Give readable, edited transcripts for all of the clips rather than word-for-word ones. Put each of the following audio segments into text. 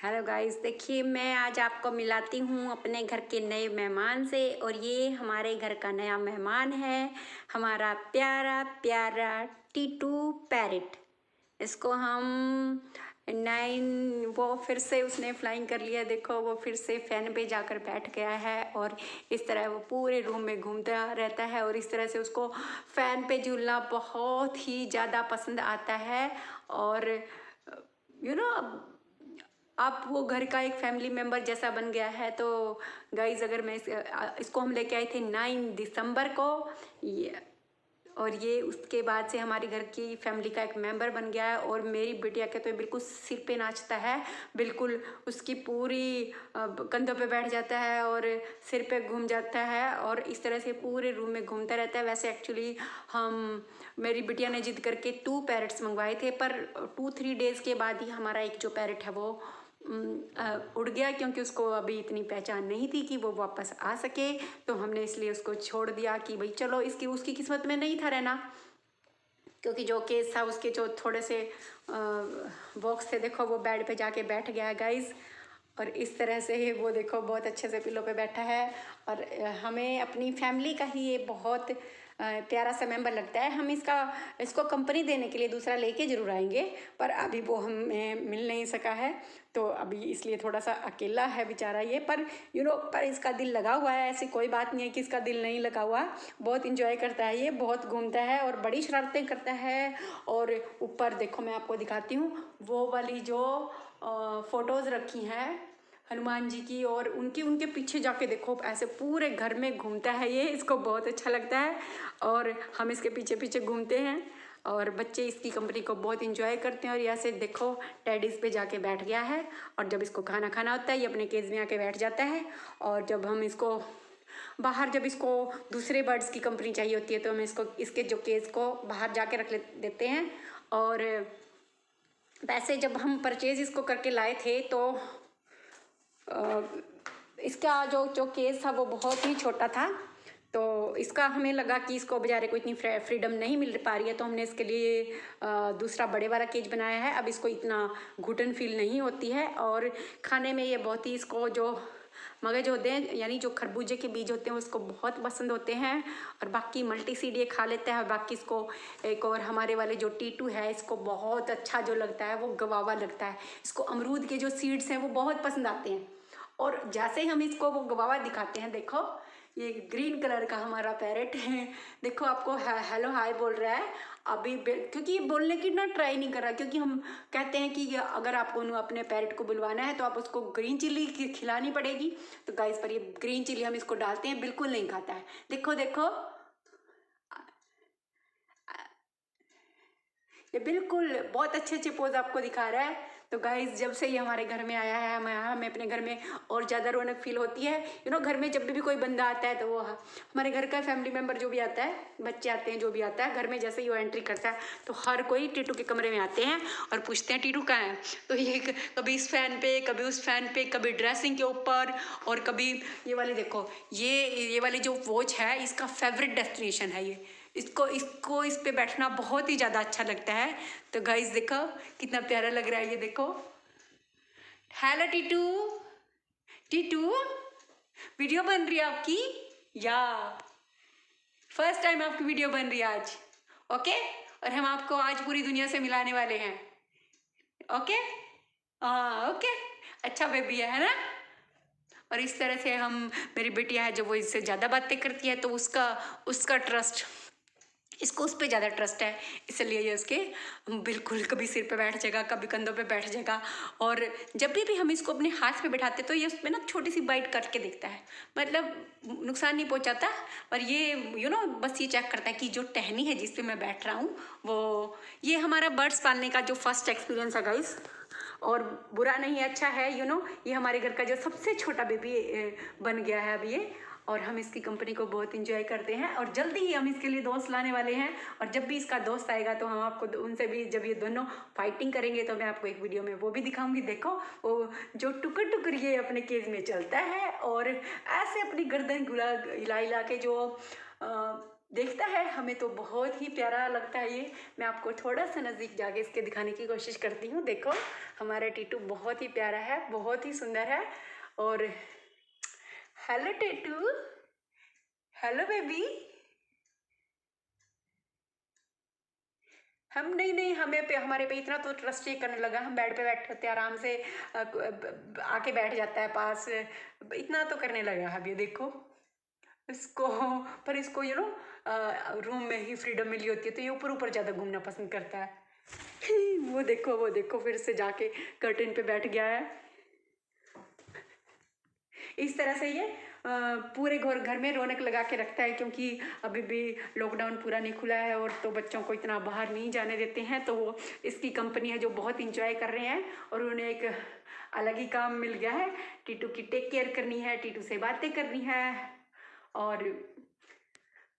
Hello guys, देखिए मैं आज आपको मिलाती हूँ अपने घर के नए मेहमान से। और ये हमारे घर का नया मेहमान है, हमारा प्यारा प्यारा टीटू पैरेट। इसको हम वो फिर से उसने फ्लाइंग कर लिया। देखो वो फिर से फैन पे जाकर बैठ गया है और इस तरह वो पूरे रूम में घूमता रहता है। और इस तरह से उसको फैन पे झूलना बहुत ही ज़्यादा पसंद आता है। और यू नो अब वो घर का एक फैमिली मेम्बर जैसा बन गया है। तो गाइज अगर मैं इसको हम लेके आए थे 9 दिसंबर को और ये उसके बाद से हमारे घर की फैमिली का एक मेंबर बन गया है। और मेरी बिटिया के तो बिल्कुल सिर पे नाचता है, बिल्कुल उसकी पूरी कंधों पे बैठ जाता है और सिर पे घूम जाता है और इस तरह से पूरे रूम में घूमता रहता है। वैसे एक्चुअली मेरी बिटिया ने जिद करके 2 पैरेट्स मंगवाए थे, पर 2-3 डेज़ के बाद ही हमारा एक जो पैरेट है वो उड़ गया, क्योंकि उसको अभी इतनी पहचान नहीं थी कि वो वापस आ सके। तो हमने इसलिए उसको छोड़ दिया कि भाई चलो इसकी उसकी किस्मत में नहीं था रहना, क्योंकि जो केस था उसके जो थोड़े से बॉक्स थे, देखो वो बेड पे जाके बैठ गया है गाइज। और इस तरह से वो देखो बहुत अच्छे से पिलो पे बैठा है। और हमें अपनी फैमिली का ही ये बहुत प्यारा सा मेंबर लगता है। हम इसको कंपनी देने के लिए दूसरा लेके जरूर आएंगे, पर अभी वो हमें मिल नहीं सका है, तो अभी इसलिए थोड़ा सा अकेला है बेचारा ये। पर पर इसका दिल लगा हुआ है, ऐसी कोई बात नहीं है कि इसका दिल नहीं लगा हुआ। बहुत इंजॉय करता है ये, बहुत घूमता है और बड़ी शरारतें करता है। और ऊपर देखो मैं आपको दिखाती हूँ वो वाली जो फोटोज़ रखी हैं हनुमान जी की, और उनके पीछे जाके देखो ऐसे पूरे घर में घूमता है ये। इसको बहुत अच्छा लगता है और हम इसके पीछे पीछे घूमते हैं और बच्चे इसकी कंपनी को बहुत इंजॉय करते हैं। और यहाँ से देखो टेडीज पे जाके बैठ गया है और जब इसको खाना खाना होता है ये अपने केज में आके बैठ जाता है। और जब हम इसको बाहर, जब इसको दूसरे बर्ड्स की कंपनी चाहिए होती है तो हम इसके जो केज को बाहर जाके रख देते हैं। और वैसे जब हम परचेज इसको करके लाए थे तो इसका जो केस था वो बहुत ही छोटा था। तो इसका हमें लगा कि इसको बेचारे को इतनी फ्रीडम नहीं मिल पा रही है, तो हमने इसके लिए दूसरा बड़े वाला केज बनाया है। अब इसको इतना घुटन फील नहीं होती है और खाने में ये बहुत ही, इसको जो मगज होते हैं यानी जो खरबूजे के बीज होते हैं उसको बहुत पसंद होते हैं। और बाकी मल्टी सीड ये खा लेता है। और बाकी इसको एक और हमारे वाले जो टीटू है इसको बहुत अच्छा जो लगता है वो गवावा लगता है। इसको अमरूद के जो सीड्स हैं वो बहुत पसंद आते हैं। और जैसे ही हम इसको वो गवावा दिखाते हैं, देखो ये ग्रीन कलर का हमारा पैरेट है, देखो आपको हेलो हाय बोल रहा है अभी। क्योंकि ये बोलने की ना ट्राई नहीं कर रहा, क्योंकि हम कहते हैं कि अगर आपको अपने पैरेट को बुलवाना है तो आप उसको ग्रीन चिल्ली खिलानी पड़ेगी। तो गाइस पर ये ग्रीन चिल्ली हम इसको डालते हैं, बिल्कुल नहीं खाता है। देखो देखो ये बिल्कुल बहुत अच्छे अच्छे पोज आपको दिखा रहा है। तो गाइज जब से ये हमारे घर में आया है हमें अपने घर में और ज़्यादा रौनक फील होती है। घर में जब भी कोई बंदा आता है तो वो हमारे घर का फैमिली मेम्बर जो भी आता है, बच्चे आते हैं, जो भी आता है घर में, जैसे ही वो एंट्री करता है तो हर कोई टीटू के कमरे में आते हैं और पूछते हैं टीटू कहाँ है। तो ये कभी इस फैन पे, कभी उस फैन पे, कभी ड्रेसिंग के ऊपर, और कभी ये वाली देखो ये वाली जो वॉच है इसका फेवरेट डेस्टिनेशन है ये। इसको इस पे बैठना बहुत ही ज़्यादा अच्छा लगता है। तो गाइस देखो कितना प्यारा लग रहा है ये, देखो। हेलो टीटू, टीटू वीडियो बन रही है आपकी या फर्स्ट टाइम आपकी वीडियो बन रही है आज? ओके, और हम आपको आज पूरी दुनिया से मिलाने वाले हैं। ओके, हाँ ओके, अच्छा बेबी है ना। और इस तरह से मेरी बेटियां है जो वो इससे ज़्यादा बातें करती है तो उसका उसका ट्रस्ट, इसको उस पर ज़्यादा ट्रस्ट है, इसलिए ये उसके बिल्कुल कभी सिर पे बैठ जाएगा, कभी कंधों पे बैठ जाएगा। और जब भी हम इसको अपने हाथ पे बैठाते तो ये उसमें ना छोटी सी बाइट करके देखता है, मतलब नुकसान नहीं पहुंचाता। पर ये बस ये चेक करता है कि जो टहनी है जिस पे मैं बैठ रहा हूँ वो, ये हमारा बर्ड्स पालने का जो फर्स्ट एक्सपीरियंस है गाइस। और बुरा नहीं, अच्छा है। ये हमारे घर का जो सबसे छोटा बेबी बन गया है अब ये। और हम इसकी कंपनी को बहुत इंजॉय करते हैं और जल्दी ही हम इसके लिए दोस्त लाने वाले हैं। और जब भी इसका दोस्त आएगा तो हम आपको उनसे भी, जब ये दोनों फाइटिंग करेंगे तो मैं आपको एक वीडियो में वो भी दिखाऊंगी। देखो वो जो टुकर टुकर ये अपने केज में चलता है और ऐसे अपनी गर्दन हिला हिला के जो देखता है, हमें तो बहुत ही प्यारा लगता है ये। मैं आपको थोड़ा सा नज़दीक जाके इसके दिखाने की कोशिश करती हूँ। देखो हमारा टीटू बहुत ही प्यारा है, बहुत ही सुंदर है। और हेलो टीटू, हेलो बेबी। हम नहीं, हमारे पे इतना तो ट्रस्ट ही करने लगा। हम बेड पे बैठे होते हैं आराम से, आके बैठ जाता है पास, इतना तो करने लगा। अब ये देखो इसको, पर इसको रूम में ही फ्रीडम मिली होती है तो ये ऊपर ऊपर ज़्यादा घूमना पसंद करता है। वो देखो फिर से जाके कर्टन पे बैठ गया है। इस तरह से ये पूरे घर में रौनक लगा के रखता है, क्योंकि अभी भी लॉकडाउन पूरा नहीं खुला है और तो बच्चों को इतना बाहर नहीं जाने देते हैं। तो वो इसकी कंपनी है जो बहुत इंजॉय कर रहे हैं और उन्हें एक अलग ही काम मिल गया है। टीटू की टेक केयर करनी है, टीटू से बातें करनी है। और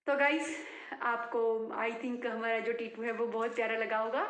तो गाइस, आपको आई थिंक हमारा जो टीटू है वो बहुत प्यारा लगा होगा।